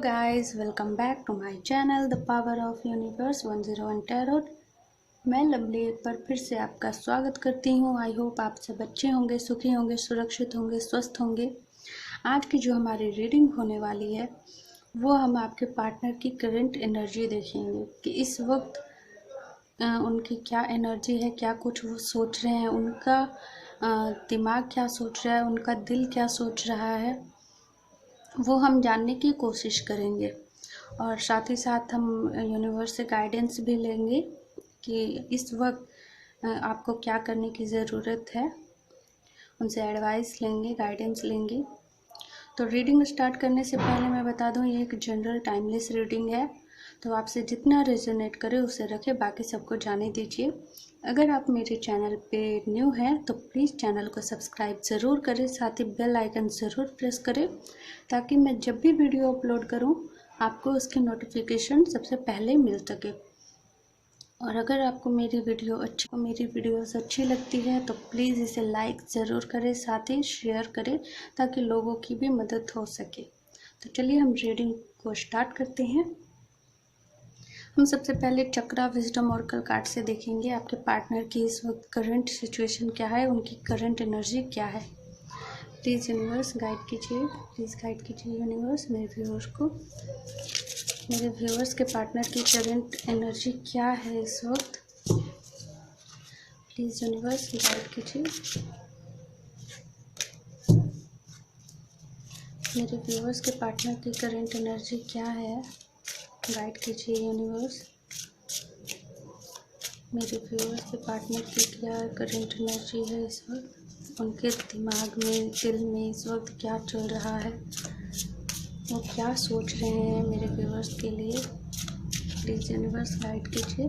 guys, welcome back to my channel The Power of Universe 101 Tarot। मैं lovely एक बार फिर से आपका स्वागत करती हूँ। आई होप आप सब अच्छे होंगे, सुखी होंगे, सुरक्षित होंगे, स्वस्थ होंगे। आज की जो हमारी रीडिंग होने वाली है वो हम आपके पार्टनर की करंट एनर्जी देखेंगे कि इस वक्त उनकी क्या एनर्जी है, क्या कुछ वो सोच रहे हैं, उनका दिमाग क्या सोच रहा है, उनका दिल क्या सोच रहा है, वो हम जानने की कोशिश करेंगे। और साथ ही साथ हम यूनिवर्स से गाइडेंस भी लेंगे कि इस वक्त आपको क्या करने की ज़रूरत है। उनसे एडवाइस लेंगे, गाइडेंस लेंगे। तो रीडिंग स्टार्ट करने से पहले मैं बता दूं, ये एक जनरल टाइमलेस रीडिंग है, तो आपसे जितना रेजोनेट करे उसे रखें, बाकी सबको जाने दीजिए। अगर आप मेरे चैनल पे न्यू हैं तो प्लीज़ चैनल को सब्सक्राइब ज़रूर करें, साथ ही बेल आइकन ज़रूर प्रेस करें ताकि मैं जब भी वीडियो अपलोड करूं आपको उसकी नोटिफिकेशन सबसे पहले मिल सके। और अगर आपको मेरी वीडियोस अच्छी लगती है तो प्लीज़ इसे लाइक ज़रूर करें, साथ ही शेयर करें ताकि लोगों की भी मदद हो सके। तो चलिए हम रीडिंग को स्टार्ट करते हैं। हम सबसे पहले चक्रा विजडम ऑरेकल कार्ड से देखेंगे आपके पार्टनर की इस वक्त करंट सिचुएशन क्या है, उनकी करंट एनर्जी क्या है। प्लीज़ यूनिवर्स गाइड कीजिए, प्लीज़ गाइड कीजिए यूनिवर्स मेरे व्यूअर्स के पार्टनर की करंट एनर्जी क्या है इस वक्त। प्लीज़ यूनिवर्स गाइड कीजिए मेरे व्यूअर्स के पार्टनर की करंट एनर्जी क्या है। गाइड कीजिए यूनिवर्स मेरे व्यूअर्स के पार्टनर की क्या करंट एनर्जी है इस वक्त, उनके दिमाग में, दिल में इस वक्त क्या चल रहा है, वो क्या सोच रहे हैं मेरे व्यूअर्स के लिए। प्लीज़ यूनिवर्स गाइड कीजिए।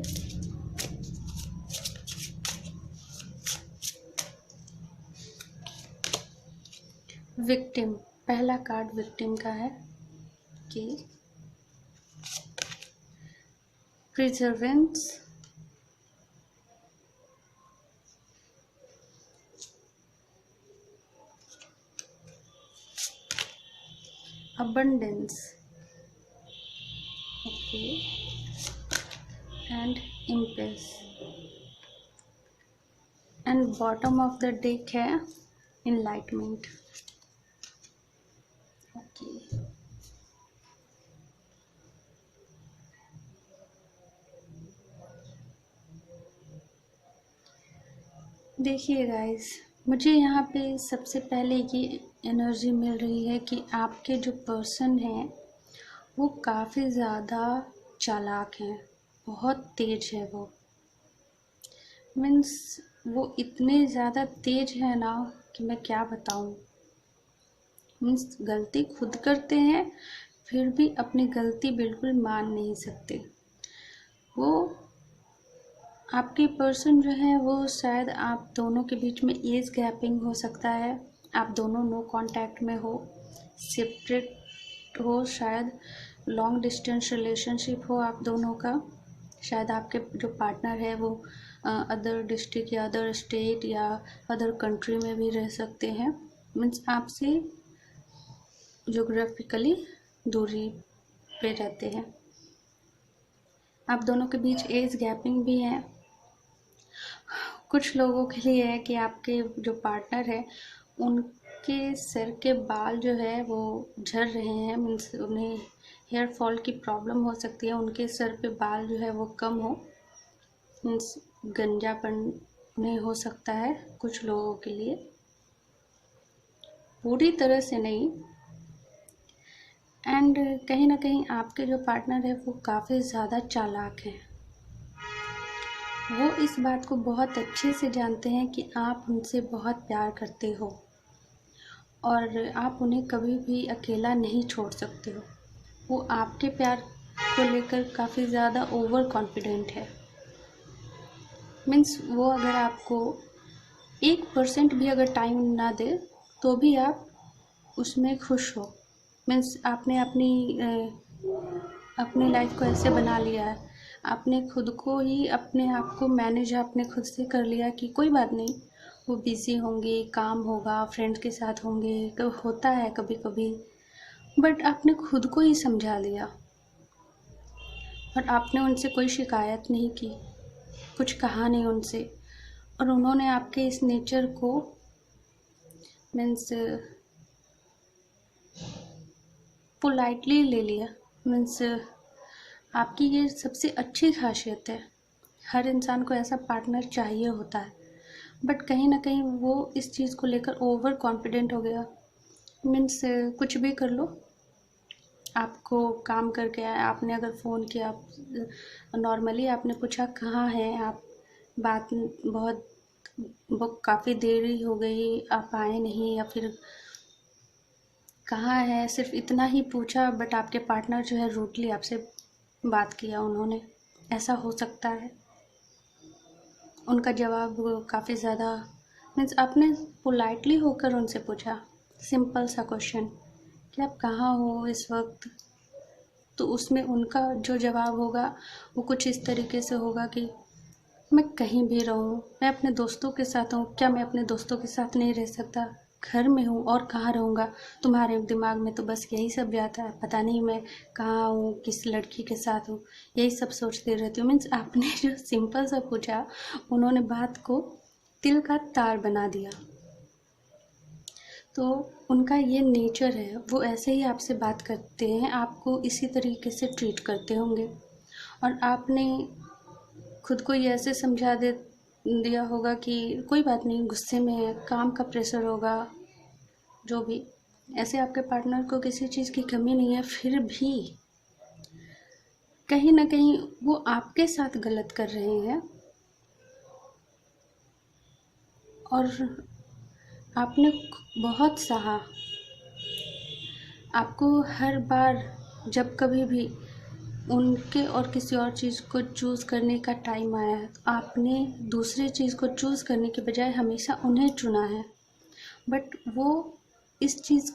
विक्टिम, पहला कार्ड विक्टिम का है कि प्रिजर्वेंस, abundance, okay, and impasse, and bottom of the deck है enlightenment, okay। देखिए गाइस, मुझे यहाँ पे सबसे पहले ये एनर्जी मिल रही है कि आपके जो पर्सन हैं वो काफ़ी ज़्यादा चालाक हैं, बहुत तेज है वो। मीन्स वो इतने ज़्यादा तेज है ना कि मैं क्या बताऊँ। मीन्स गलती खुद करते हैं फिर भी अपनी गलती बिल्कुल मान नहीं सकते। वो आपके पर्सन जो है वो शायद आप दोनों के बीच में एज गैपिंग हो सकता है, आप दोनों नो कांटेक्ट में हो, सेपरेट हो, शायद लॉन्ग डिस्टेंस रिलेशनशिप हो आप दोनों का। शायद आपके जो पार्टनर है वो अदर डिस्ट्रिक्ट या अदर स्टेट या अदर कंट्री में भी रह सकते हैं। मीन्स आपसे ज्योग्राफिकली दूरी पे रहते हैं। आप दोनों के बीच एज गैपिंग भी है। कुछ लोगों के लिए है कि आपके जो पार्टनर है उनके सर के बाल जो है वो झड़ रहे हैं, मीन्स उन्हें हेयर फॉल की प्रॉब्लम हो सकती है, उनके सर पे बाल जो है वो कम हो, मीन्स गंजापन उन्हें हो सकता है कुछ लोगों के लिए, पूरी तरह से नहीं। एंड कहीं ना कहीं आपके जो पार्टनर है वो काफ़ी ज़्यादा चालाक है। वो इस बात को बहुत अच्छे से जानते हैं कि आप उनसे बहुत प्यार करते हो और आप उन्हें कभी भी अकेला नहीं छोड़ सकते हो। वो आपके प्यार को लेकर काफ़ी ज़्यादा ओवर कॉन्फिडेंट है। मीन्स वो अगर आपको 1% भी अगर टाइम ना दे तो भी आप उसमें खुश हो। मीन्स आपने अपनी लाइफ को ऐसे बना लिया है, आपने खुद को ही, अपने आप को मैनेज आपने खुद से कर लिया कि कोई बात नहीं, वो बिज़ी होंगे, काम होगा, फ्रेंड्स के साथ होंगे, होता है कभी कभी, बट आपने खुद को ही समझा लिया और आपने उनसे कोई शिकायत नहीं की, कुछ कहा नहीं उनसे, और उन्होंने आपके इस नेचर को मीन्स पोलाइटली ले लिया। मीन्स आपकी ये सबसे अच्छी खासियत है। हर इंसान को ऐसा पार्टनर चाहिए होता है, बट कहीं ना कहीं वो इस चीज़ को लेकर ओवर कॉन्फिडेंट हो गया। मीन्स कुछ भी कर लो, आपको काम करके आया, आपने अगर फ़ोन किया, नॉर्मली आपने पूछा कहाँ हैं आप, बात बहुत वो काफ़ी देरी हो गई, आप आए नहीं, या फिर कहाँ है, सिर्फ इतना ही पूछा, बट आपके पार्टनर जो है रूडली आपसे बात किया उन्होंने। ऐसा हो सकता है। उनका जवाब काफ़ी ज़्यादा मीन्स आपने पोलाइटली होकर उनसे पूछा सिंपल सा क्वेश्चन कि आप कहाँ हो इस वक्त, तो उसमें उनका जो जवाब होगा वो कुछ इस तरीके से होगा कि मैं कहीं भी रहूँ, मैं अपने दोस्तों के साथ हूँ, क्या मैं अपने दोस्तों के साथ नहीं रह सकता, घर में हूँ और कहाँ रहूँगा, तुम्हारे दिमाग में तो बस यही सब जाता है, पता नहीं मैं कहाँ हूँ, किस लड़की के साथ हूँ, यही सब सोचती रहती हूँ। मीन्स आपने जो सिंपल सा पूछा, उन्होंने बात को तिल का तार बना दिया। तो उनका ये नेचर है, वो ऐसे ही आपसे बात करते हैं, आपको इसी तरीके से ट्रीट करते होंगे, और आपने खुद को ये ऐसे समझा दिया होगा कि कोई बात नहीं, गुस्से में है, काम का प्रेशर होगा, जो भी। ऐसे आपके पार्टनर को किसी चीज़ की कमी नहीं है, फिर भी कहीं ना कहीं वो आपके साथ गलत कर रहे हैं, और आपने बहुत सहा। आपको हर बार जब कभी भी उनके और किसी और चीज़ को चूज़ करने का टाइम आया है, तो आपने दूसरी चीज़ को चूज़ करने के बजाय हमेशा उन्हें चुना है। बट वो इस चीज़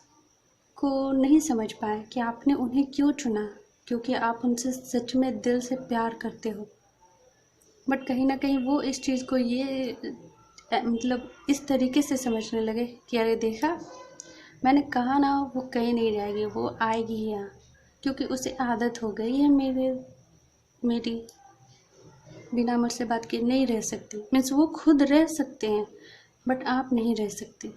को नहीं समझ पाए कि आपने उन्हें क्यों चुना, क्योंकि आप उनसे सच में दिल से प्यार करते हो। बट कहीं ना कहीं वो इस चीज़ को ये मतलब इस तरीके से समझने लगे कि अरे देखा, मैंने कहा ना वो कहीं नहीं जाएगी, वो आएगी ही यहाँ, क्योंकि उसे आदत हो गई है मेरी बिना मुझसे बात किए नहीं रह सकती। मीन्स वो खुद रह सकते हैं, बट आप नहीं रह सकते।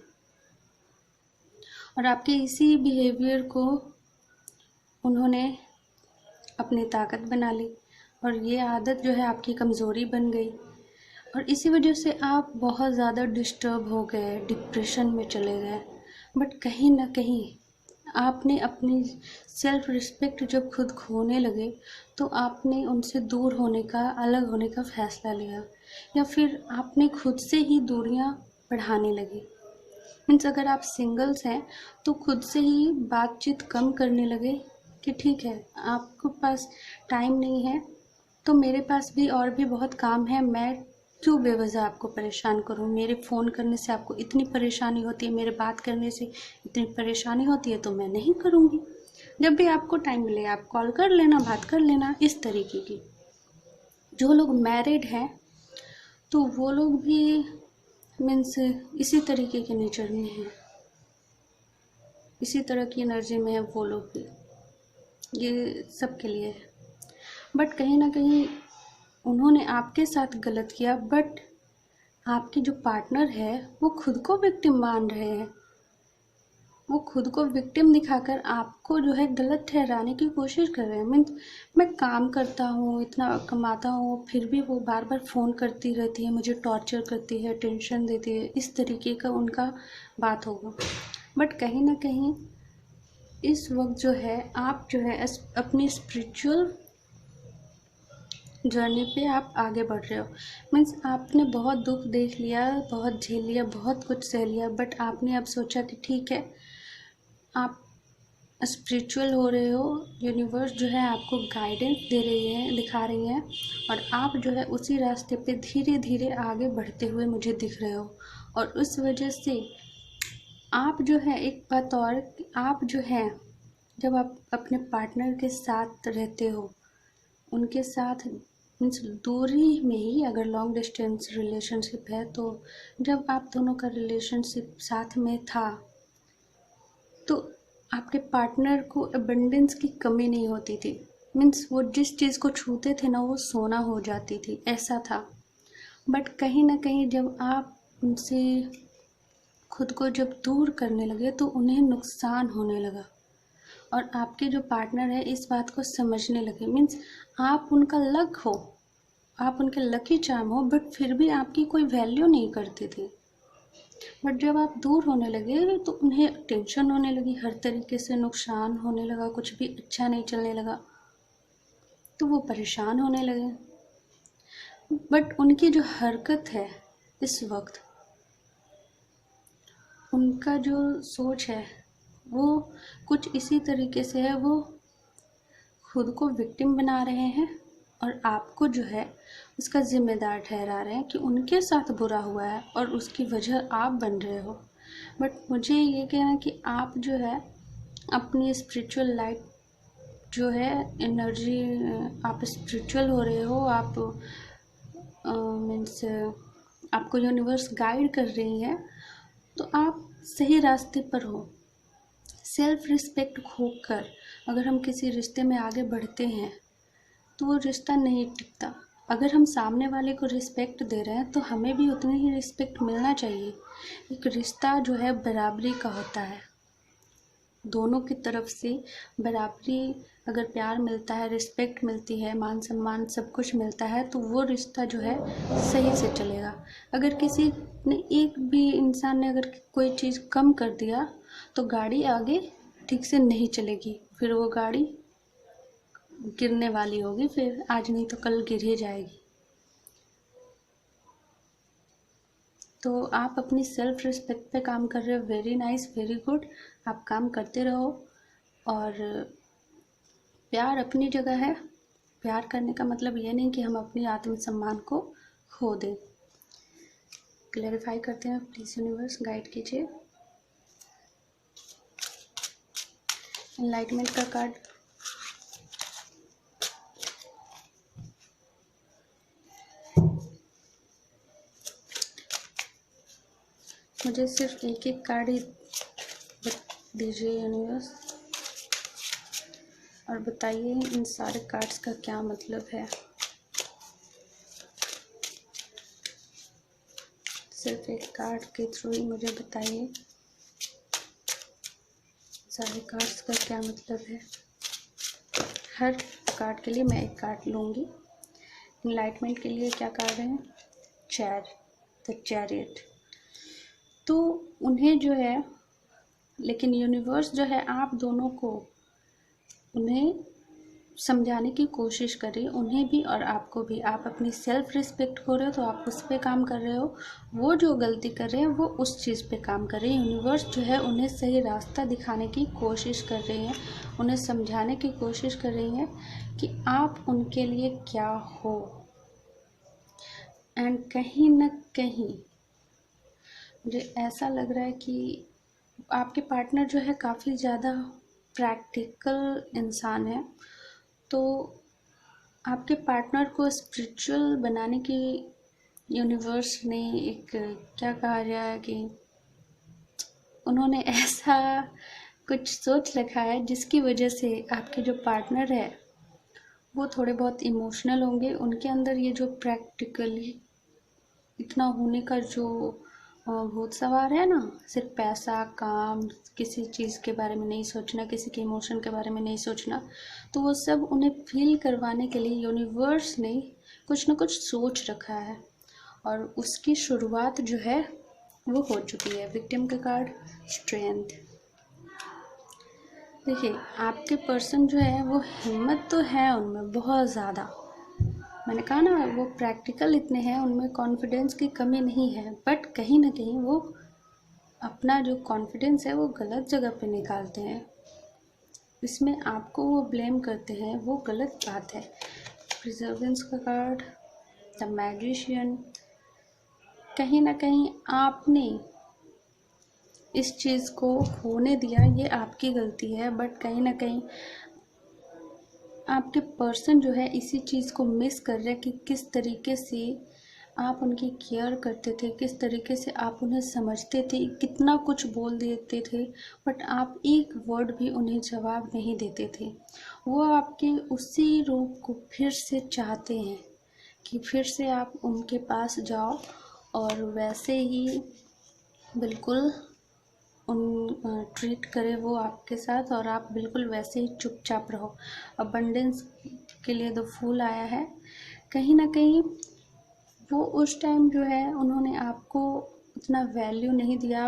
और आपके इसी बिहेवियर को उन्होंने अपनी ताकत बना ली, और ये आदत जो है आपकी कमज़ोरी बन गई, और इसी वजह से आप बहुत ज़्यादा डिस्टर्ब हो गए, डिप्रेशन में चले गए। बट कहीं ना कहीं आपने अपनी सेल्फ रिस्पेक्ट जब खुद खोने लगे, तो आपने उनसे दूर होने का, अलग होने का फ़ैसला लिया, या फिर आपने खुद से ही दूरियां बढ़ाने लगे। मीन्स अगर आप सिंगल्स हैं तो खुद से ही बातचीत कम करने लगे कि ठीक है, आपके पास टाइम नहीं है तो मेरे पास भी और भी बहुत काम है, मैं क्यों बेवजह आपको परेशान करूं, मेरे फ़ोन करने से आपको इतनी परेशानी होती है, मेरे बात करने से इतनी परेशानी होती है, तो मैं नहीं करूंगी। जब भी आपको टाइम मिले आप कॉल कर लेना, बात कर लेना, इस तरीके की। जो लोग मैरिड हैं तो वो लोग भी मीन्स इसी तरीके के नेचर में हैं, इसी तरह की एनर्जी में है वो लोग भी। ये सबके लिए है। बट कहीं ना कहीं उन्होंने आपके साथ गलत किया, बट आपके जो पार्टनर है वो खुद को विक्टिम मान रहे हैं। वो खुद को विक्टिम दिखाकर आपको जो है गलत ठहराने की कोशिश कर रहे हैं। मीन्स मैं काम करता हूँ, इतना कमाता हूँ, फिर भी वो बार बार फ़ोन करती रहती है, मुझे टॉर्चर करती है, टेंशन देती है, इस तरीके का उनका बात होगा। बट कहीं ना कहीं इस वक्त जो है आप जो है अपनी स्पिरिचुअल जर्नी पे आप आगे बढ़ रहे हो। मीन्स आपने बहुत दुख देख लिया, बहुत झेल लिया, बहुत कुछ सह लिया, बट आपने अब सोचा कि ठीक है, आप स्पिरिचुअल हो रहे हो, यूनिवर्स जो है आपको गाइडेंस दे रही है, दिखा रही है, और आप जो है उसी रास्ते पे धीरे धीरे आगे बढ़ते हुए मुझे दिख रहे हो। और उस वजह से आप जो है, एक बात और, आप जो है जब आप अपने पार्टनर के साथ रहते हो, उनके साथ मीन्स दूरी में ही, अगर लॉन्ग डिस्टेंस रिलेशनशिप है, तो जब आप दोनों का रिलेशनशिप साथ में था तो आपके पार्टनर को एबंडेंस की कमी नहीं होती थी। मीन्स वो जिस चीज़ को छूते थे ना वो सोना हो जाती थी, ऐसा था। बट कहीं ना कहीं जब आप उनसे खुद को जब दूर करने लगे तो उन्हें नुकसान होने लगा, और आपके जो पार्टनर है इस बात को समझने लगे। मीन्स आप उनका लक हो, आप उनके लकी चार्म हो, बट फिर भी आपकी कोई वैल्यू नहीं करते थे। बट जब आप दूर होने लगे तो उन्हें टेंशन होने लगी, हर तरीके से नुकसान होने लगा, कुछ भी अच्छा नहीं चलने लगा, तो वो परेशान होने लगे। बट उनकी जो हरकत है इस वक्त, उनका जो सोच है वो कुछ इसी तरीके से है। वो खुद को विक्टिम बना रहे हैं और आपको जो है उसका जिम्मेदार ठहरा रहे हैं कि उनके साथ बुरा हुआ है और उसकी वजह आप बन रहे हो। बट मुझे ये कहना है कि आप जो है अपनी स्पिरिचुअल लाइफ जो है, एनर्जी, आप स्पिरिचुअल हो रहे हो, आप मीन्स आपको यूनिवर्स गाइड कर रही है, तो आप सही रास्ते पर हो। सेल्फ रिस्पेक्ट खोकर अगर हम किसी रिश्ते में आगे बढ़ते हैं तो वो रिश्ता नहीं टिकता। अगर हम सामने वाले को रिस्पेक्ट दे रहे हैं तो हमें भी उतनी ही रिस्पेक्ट मिलना चाहिए। एक रिश्ता जो है बराबरी का होता है, दोनों की तरफ से बराबरी। अगर प्यार मिलता है, रिस्पेक्ट मिलती है, मान सम्मान सब कुछ मिलता है, तो वो रिश्ता जो है सही से चलेगा। अगर किसी ने, एक भी इंसान ने अगर कोई चीज़ कम कर दिया तो गाड़ी आगे ठीक से नहीं चलेगी, फिर वो गाड़ी गिरने वाली होगी, फिर आज नहीं तो कल गिर ही जाएगी। तो आप अपनी सेल्फ रिस्पेक्ट पे काम कर रहे हो, वेरी नाइस, वेरी गुड, आप काम करते रहो। और प्यार अपनी जगह है। प्यार करने का मतलब ये नहीं कि हम अपनी आत्मसम्मान को खो दें। क्लैरिफाई करते हैं, प्लीज़ यूनिवर्स गाइड कीजिए। एनलाइटमेंट का कार्ड, मुझे सिर्फ एक एक कार्ड ही दीजिए यूनिवर्स, और बताइए इन सारे कार्ड्स का क्या मतलब है। सिर्फ एक कार्ड के थ्रू ही मुझे बताइए सारे कार्ड्स का क्या मतलब है। हर कार्ड के लिए मैं एक कार्ड लूँगी। एनलाइटमेंट के लिए क्या कार्ड है? Chair, the chariot. तो उन्हें जो है, लेकिन यूनिवर्स जो है आप दोनों को उन्हें समझाने की कोशिश करें, उन्हें भी और आपको भी। आप अपनी सेल्फ रिस्पेक्ट खो रहे हो तो आप उस पे काम कर रहे हो, वो जो गलती कर रहे हैं वो उस चीज़ पे काम कर रहे हैं। यूनिवर्स जो है उन्हें सही रास्ता दिखाने की कोशिश कर रही हैं, उन्हें समझाने की कोशिश कर रही हैं कि आप उनके लिए क्या हो। एंड कहीं ना कहीं मुझे ऐसा लग रहा है कि आपके पार्टनर जो है काफ़ी ज़्यादा प्रैक्टिकल इंसान है। तो आपके पार्टनर को स्पिरिचुअल बनाने की यूनिवर्स ने एक, क्या कहा जाए कि उन्होंने ऐसा कुछ सोच रखा है जिसकी वजह से आपके जो पार्टनर है वो थोड़े बहुत इमोशनल होंगे। उनके अंदर ये जो प्रैक्टिकली इतना होने का जो भूत सवार है ना, सिर्फ पैसा, काम, किसी चीज़ के बारे में नहीं सोचना, किसी के इमोशन के बारे में नहीं सोचना, तो वो सब उन्हें फील करवाने के लिए यूनिवर्स ने कुछ ना कुछ सोच रखा है, और उसकी शुरुआत जो है वो हो चुकी है। विक्टिम का कार्ड, स्ट्रेंथ। देखिए आपके पर्सन जो है वो हिम्मत तो है उनमें बहुत ज़्यादा, मैंने कहा ना वो प्रैक्टिकल इतने हैं, उनमें कॉन्फिडेंस की कमी नहीं है, बट कहीं ना कहीं वो अपना जो कॉन्फिडेंस है वो गलत जगह पे निकालते हैं। इसमें आपको वो ब्लेम करते हैं, वो गलत बात है। प्रिजर्वेंस का कार्ड, द मैजिशियन। कहीं ना कहीं आपने इस चीज़ को होने दिया, ये आपकी गलती है, बट कहीं ना कहीं आपके पर्सन जो है इसी चीज़ को मिस कर रहे हैं कि किस तरीके से आप उनकी केयर करते थे, किस तरीके से आप उन्हें समझते थे, कितना कुछ बोल देते थे, बट आप एक वर्ड भी उन्हें जवाब नहीं देते थे। वो आपके उसी रूप को फिर से चाहते हैं कि फिर से आप उनके पास जाओ और वैसे ही बिल्कुल ट्रीट करे वो आपके साथ, और आप बिल्कुल वैसे ही चुपचाप रहो। अबंडेंस के लिए द फूल आया है। कहीं ना कहीं वो उस टाइम जो है उन्होंने आपको उतना वैल्यू नहीं दिया।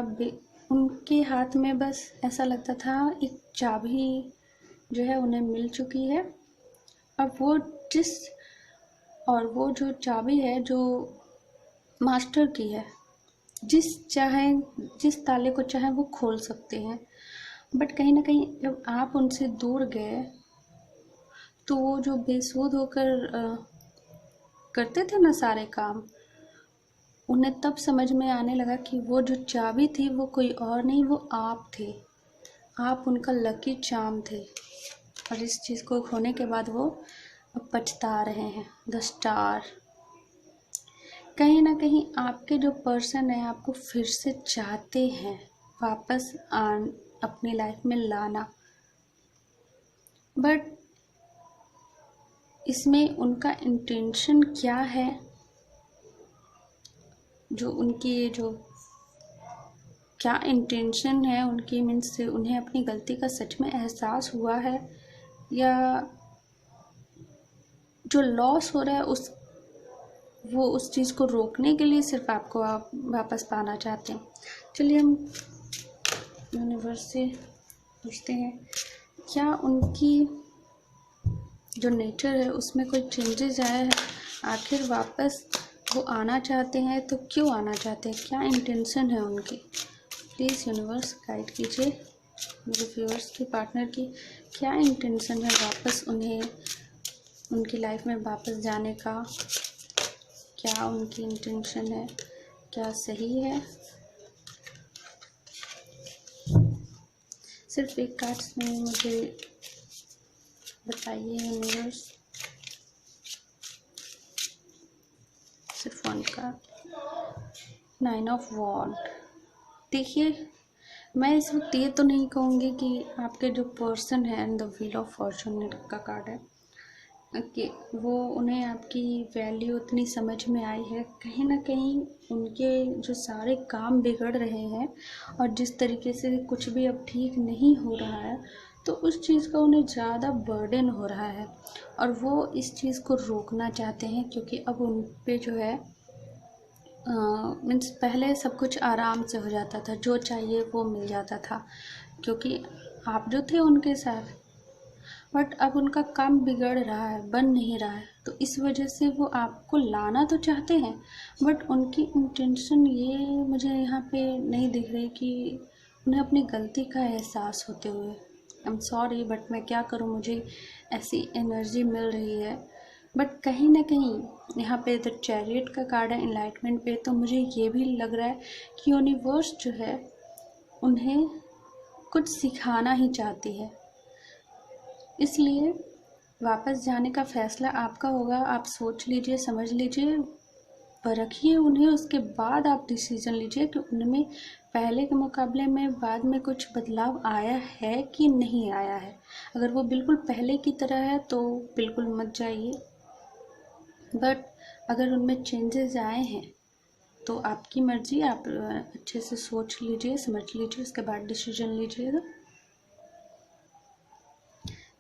उनके हाथ में बस ऐसा लगता था एक चाबी जो है उन्हें मिल चुकी है। अब वो जो चाबी है जो मास्टर की है, जिस ताले को चाहे वो खोल सकते हैं। बट कहीं ना कहीं जब आप उनसे दूर गए तो वो जो बेसुध होकर करते थे ना सारे काम, उन्हें तब समझ में आने लगा कि वो जो चाबी थी वो कोई और नहीं, वो आप थे। आप उनका लकी चार्म थे। और इस चीज़ को खोने के बाद वो पछता रहे हैं। The star. कहीं ना कहीं आपके जो पर्सन है आपको फिर से चाहते हैं वापस अपनी लाइफ में लाना, बट इसमें उनका इंटेंशन क्या है, क्या इंटेंशन है उनकी, मीन्स उन्हें अपनी गलती का सच में एहसास हुआ है, या जो लॉस हो रहा है वो उस चीज़ को रोकने के लिए सिर्फ आपको वापस पाना चाहते हैं। चलिए हम यूनिवर्स से पूछते हैं, क्या उनकी जो नेचर है उसमें कोई चेंजेस आया है? आखिर वापस वो आना चाहते हैं तो क्यों आना चाहते हैं, क्या इंटेंशन है उनकी? प्लीज़ यूनिवर्स गाइड कीजिए मेरे व्यूअर्स की, पार्टनर की क्या इंटेंशन है वापस उन्हें उनकी लाइफ में वापस जाने का? क्या उनकी इंटेंशन है, क्या सही है? सिर्फ एक कार्ड्स में मुझे बताइए यूनिवर्स, सिर्फ वन का 9 ऑफ वॉन्ड। देखिए, मैं इस वक्त ये तो नहीं कहूँगी कि आपके जो पर्सन है द व्हील ऑफ फॉर्चून का कार्ड है कि वो उन्हें आपकी वैल्यू उतनी समझ में आई है। कहीं ना कहीं उनके जो सारे काम बिगड़ रहे हैं और जिस तरीके से कुछ भी अब ठीक नहीं हो रहा है, तो उस चीज़ का उन्हें ज़्यादा बर्डन हो रहा है और वो इस चीज़ को रोकना चाहते हैं, क्योंकि अब उन पे जो है मीन्स पहले सब कुछ आराम से हो जाता था, जो चाहिए वो मिल जाता था क्योंकि आप जो थे उनके साथ। बट अब उनका काम बिगड़ रहा है, बन नहीं रहा है, तो इस वजह से वो आपको लाना तो चाहते हैं, बट उनकी इंटेंशन ये मुझे यहाँ पे नहीं दिख रही कि उन्हें अपनी गलती का एहसास होते हुए। आई एम सॉरी बट मैं क्या करूँ, मुझे ऐसी एनर्जी मिल रही है। बट कहीं ना कहीं यहाँ पे द चैरियट का कार्ड है एनलाइटमेंट पे, तो मुझे ये भी लग रहा है कि यूनिवर्स जो है उन्हें कुछ सिखाना ही चाहती है, इसलिए वापस जाने का फ़ैसला आपका होगा। आप सोच लीजिए, समझ लीजिए, परखिए उन्हें, उसके बाद आप डिसीज़न लीजिए कि उनमें पहले के मुकाबले में बाद में कुछ बदलाव आया है कि नहीं आया है। अगर वो बिल्कुल पहले की तरह है तो बिल्कुल मत जाइए, बट अगर उनमें चेंजेस आए हैं तो आपकी मर्ज़ी, आप अच्छे से सोच लीजिए, समझ लीजिए, उसके बाद डिसीज़न लीजिएगा।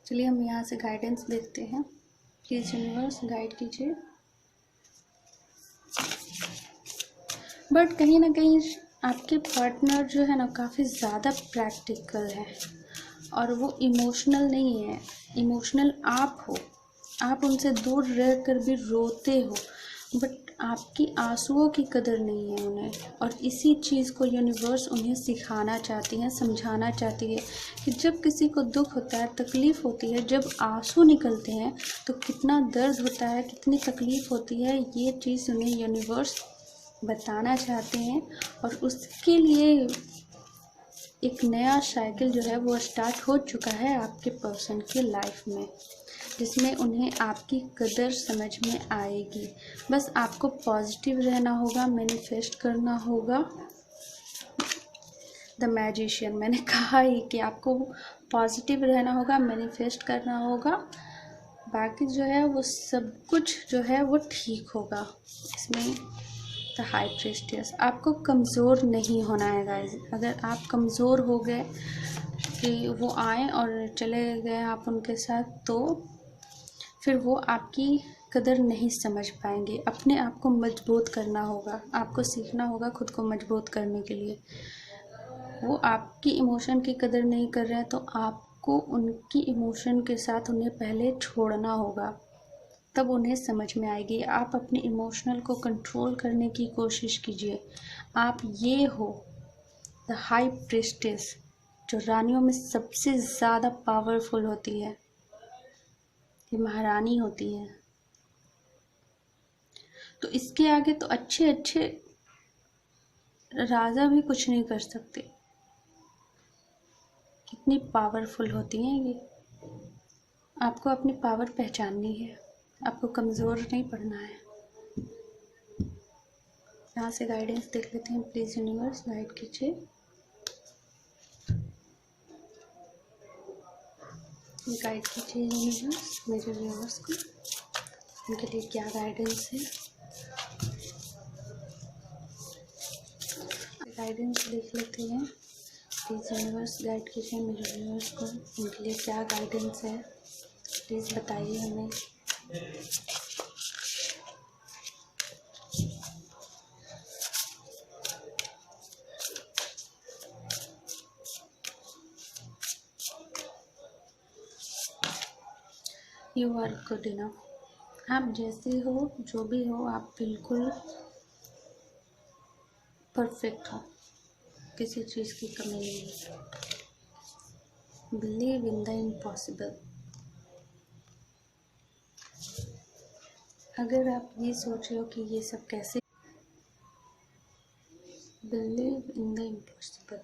चलिए हम यहाँ से गाइडेंस देखते हैं। प्लीज़ यूनिवर्स गाइड कीजिए। बट कहीं ना कहीं आपके पार्टनर जो है ना काफ़ी ज़्यादा प्रैक्टिकल है और वो इमोशनल नहीं है। इमोशनल आप हो, आप उनसे दूर रह कर भी रोते हो, बट आपकी आंसुओं की कदर नहीं है उन्हें, और इसी चीज़ को यूनिवर्स उन्हें सिखाना चाहती है, समझाना चाहती है कि जब किसी को दुख होता है, तकलीफ़ होती है, जब आंसू निकलते हैं तो कितना दर्द होता है, कितनी तकलीफ़ होती है, ये चीज़ उन्हें यूनिवर्स बताना चाहते हैं। और उसके लिए एक नया साइकिल जो है वो स्टार्ट हो चुका है आपके पर्सन की लाइफ में। जिसमें उन्हें आपकी कदर समझ में आएगी। बस आपको पॉजिटिव रहना होगा, मैनिफेस्ट करना होगा। द मैजिशियन, मैंने कहा ही कि आपको पॉजिटिव रहना होगा, मैनिफेस्ट करना होगा, बाकी जो है वो सब कुछ जो है वो ठीक होगा। इसमें द हाई प्रीस्टेस, आपको कमज़ोर नहीं होना है गाइस। अगर आप कमज़ोर हो गए कि वो आए और चले गए आप उनके साथ, तो फिर वो आपकी कदर नहीं समझ पाएंगे। अपने आप को मजबूत करना होगा, आपको सीखना होगा खुद को मजबूत करने के लिए। वो आपकी इमोशन की कदर नहीं कर रहे हैं तो आपको उनकी इमोशन के साथ उन्हें पहले छोड़ना होगा, तब उन्हें समझ में आएगी। आप अपने इमोशनल को कंट्रोल करने की कोशिश कीजिए। आप ये हो द हाई प्रीस्टेस, जो रानियों में सबसे ज़्यादा पावरफुल होती है, ये महारानी होती है। तो इसके आगे तो अच्छे अच्छे राजा भी कुछ नहीं कर सकते। कितनी पावरफुल होती हैं ये। आपको अपनी पावर पहचाननी है, आपको कमज़ोर नहीं पड़ना है। यहाँ से गाइडेंस देख लेते हैं। प्लीज़ यूनिवर्स गाइड कीजिए, गाइड कीजिए यूनिवर्स मेरे व्यूअर्स को, उनके लिए क्या गाइडेंस है। गाइडेंस देख लेते हैं। प्लीज़ यूनिवर्स गाइड कीजिए मेरे व्यूअर्स को, उनके लिए क्या गाइडेंस है, प्लीज़ बताइए हमें। यू आर गुड इनफ, आप जैसे हो, जो भी हो, आप बिल्कुल परफेक्ट हो, किसी चीज़ की कमी नहीं है। Believe in the impossible. अगर आप ये सोच रहे हो कि ये सब कैसे, believe in the impossible.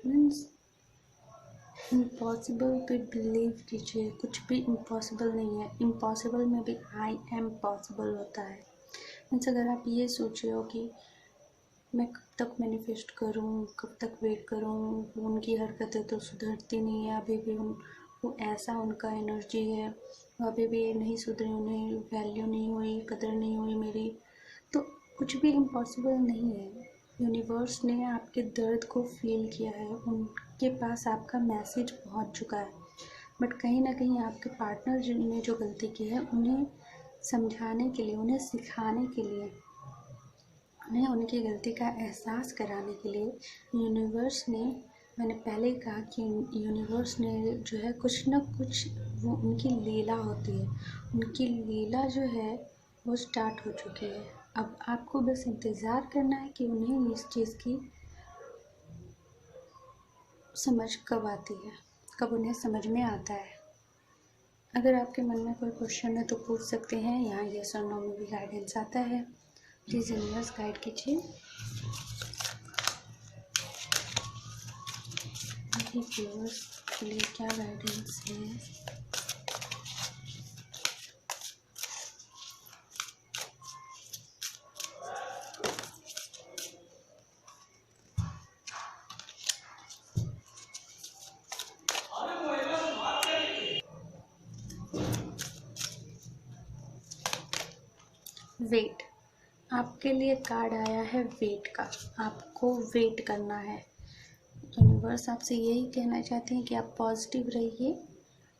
Means impossible पे बिलीव कीजिए, कुछ भी इम्पॉसिबल नहीं है। इम्पॉसिबल में भी आई एम पॉसिबल होता है। मीन्स अगर आप ये सोच रहे हो कि मैं कब तक मैनिफेस्ट करूं, कब तक वेट करूं, उनकी हरकतें तो सुधरती नहीं है, अभी भी वो ऐसा उनका एनर्जी है, अभी भी नहीं सुधरी, उन्हें वैल्यू नहीं हुई, कदर नहीं हुई मेरी, तो कुछ भी इम्पॉसिबल नहीं है। यूनिवर्स ने आपके दर्द को फील किया है, उनके पास आपका मैसेज पहुंच चुका है। बट कहीं ना कहीं आपके पार्टनर ने जो गलती की है, उन्हें समझाने के लिए, उन्हें सिखाने के लिए, उन्हें उनकी गलती का एहसास कराने के लिए यूनिवर्स ने, मैंने पहले ही कहा कि यूनिवर्स ने जो है कुछ ना कुछ, वो उनकी लीला होती है, उनकी लीला जो है वो स्टार्ट हो चुकी है। अब आपको बस इंतज़ार करना है कि उन्हें इस चीज़ की समझ कब आती है, कब उन्हें समझ में आता है। अगर आपके मन में कोई क्वेश्चन है तो पूछ सकते हैं, यहाँ यस और नो में भी गाइडेंस आता है। प्लीज़ यूनिवर्स गाइड कीजिए व्यूअर्स के लिए क्या गाइडेंस है। वेट, आपके लिए कार्ड आया है वेट का। आपको वेट करना है। यूनिवर्स आपसे यही कहना चाहते हैं कि आप पॉजिटिव रहिए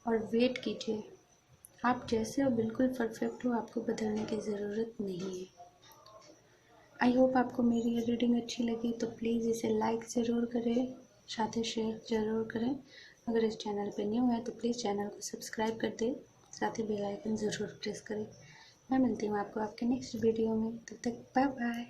और वेट कीजिए। आप जैसे हो बिल्कुल परफेक्ट हो, आपको बदलने की ज़रूरत नहीं है। आई होप आपको मेरी ये रीडिंग अच्छी लगी, तो प्लीज़ इसे लाइक ज़रूर करें, साथ ही शेयर ज़रूर करें। अगर इस चैनल पे न्यू है तो प्लीज़ चैनल को सब्सक्राइब कर दें, साथ ही बेल आइकन ज़रूर प्रेस करें। मैं मिलती हूँ आपको आपके नेक्स्ट वीडियो में, तब तक बाय बाय।